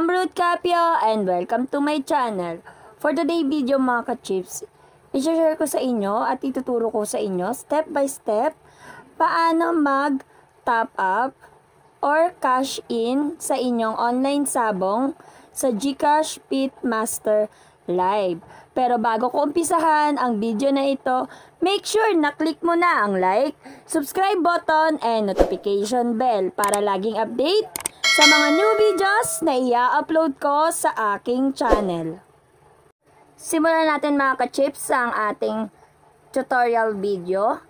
I'm Ruth Capio and welcome to my channel. For today video mga ka-chips, i-share ko sa inyo at ituturo ko sa inyo step by step paano mag-top up or cash in sa inyong online sabong sa GCash Pitmaster Live. Pero bago ko umpisahan ang video na ito, make sure na click mo na ang like, subscribe button, and notification bell para laging update sa mga new videos na i-upload ko sa aking channel. Simulan natin mga ka-chips ang ating tutorial video.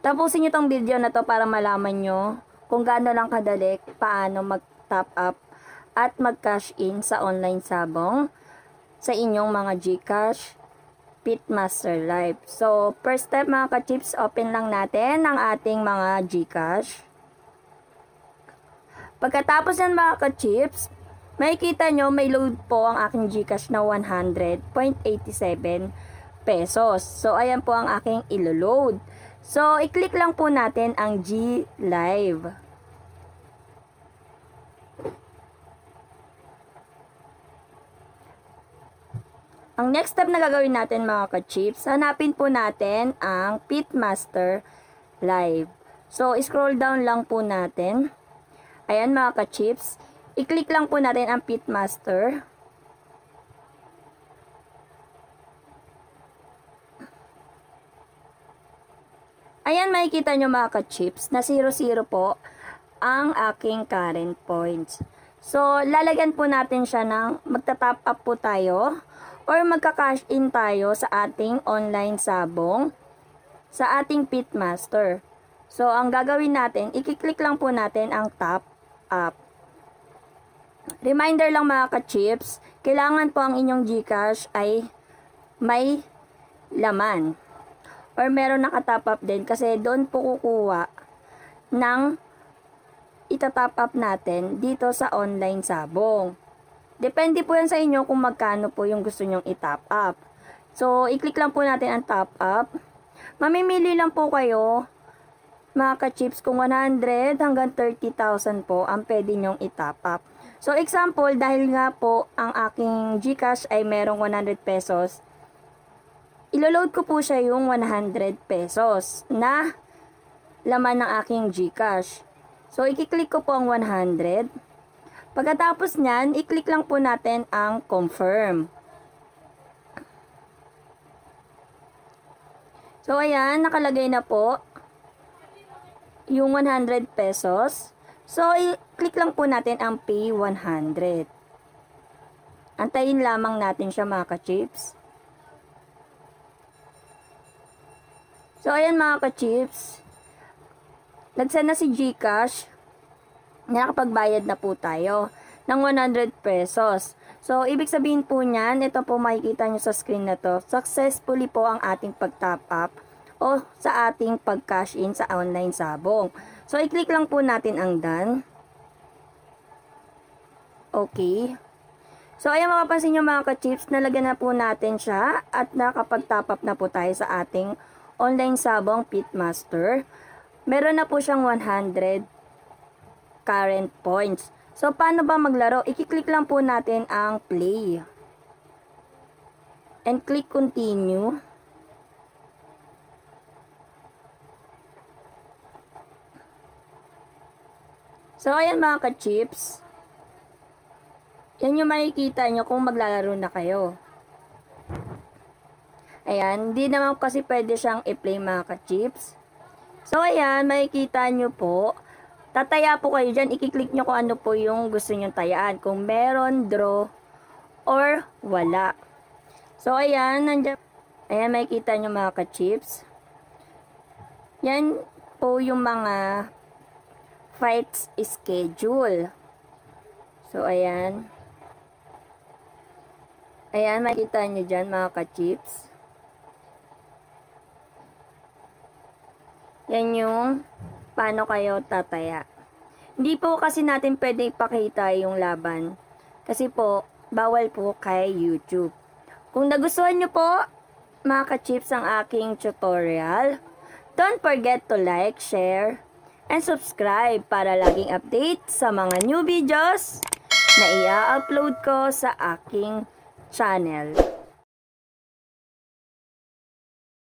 Tapusin nyo tong video na to para malaman nyo kung gaano lang kadali paano mag-top up at mag-cash in sa online sabong sa inyong mga GCash Pitmaster Live. So, first step mga ka-chips, open lang natin ang ating mga GCash. Pagkatapos yan mga ka-chips, makikita nyo may load po ang aking GCash na 100.87 pesos. So, ayan po ang aking ilo-load. So, i-click lang po natin ang G Live. Ang next step na gagawin natin mga ka-chips, hanapin po natin ang Pitmaster Live. So, scroll down lang po natin. Ayan mga ka-chips, i-click lang po natin ang Pitmaster. Ayan makikita nyo mga ka-chips na 0-0 po ang aking current points. So, lalagyan po natin siya ng magta-top up po tayo or magka-cash in tayo sa ating online sabong sa ating Pitmaster. So, ang gagawin natin, i-click lang po natin ang top up. Reminder lang mga ka-chips, kailangan po ang inyong GCash ay may laman or meron naka-top up din kasi doon po kukuha ng ita-top up natin dito sa online sabong. Depende po yan sa inyo kung magkano po yung gusto nyong i-top up. So, i-click lang po natin ang top up. Mamimili lang po kayo mga ka-chips kung 100 hanggang 30,000 po ang pwede nyong i-top up. So, example, dahil nga po ang aking GCash ay merong 100 pesos, ilo-load ko po siya yung 100 pesos na laman ng aking GCash. So, i-click ko po ang 100. Pagkatapos nyan, i-click lang po natin ang confirm. So, ayan, nakalagay na po yung 100 pesos. So, i-click lang po natin ang pay 100. Antayin lamang natin siya mga ka-chips. So, ayan mga ka-chips. Nagsend na si GCash. Nakapagbayad na po tayo ng 100 pesos. So, ibig sabihin po niyan, ito po makikita nyo sa screen na to, successfully po ang ating pag-top up o sa ating pag-cash in sa online sabong. So, i-click lang po natin ang done. Okay. So, ayan mapapansin nyo mga ka-chips, nalagyan na po natin siya at nakapag-top up na po tayo sa ating online sabong Pitmaster. Meron na po siyang 100 current points. So, paano ba maglaro? I-click lang po natin ang play. And click continue. So, ayan mga ka-chips. Yan yung makikita nyo kung maglalaro na kayo. Ayan, hindi naman kasi pwede siyang i-play mga ka-chips. So, ayan, makikita nyo po. Tataya po kayo dyan. I-click nyo kung ano po yung gusto nyo tayaan. Kung meron, draw, or wala. So, ayan, nandiyan. Ayan, makikita nyo mga ka-chips. Yan po yung mga fights schedule. So, ayan. Ayan, makikita nyo dyan mga ka-chips. Yan yung paano kayo tataya. Hindi po kasi natin pwede ipakita yung laban. Kasi po, bawal po kay YouTube. Kung nagustuhan nyo po, mga ka-chips, ang aking tutorial, don't forget to like, share, and subscribe para laging update sa mga new videos na i-upload ko sa aking channel.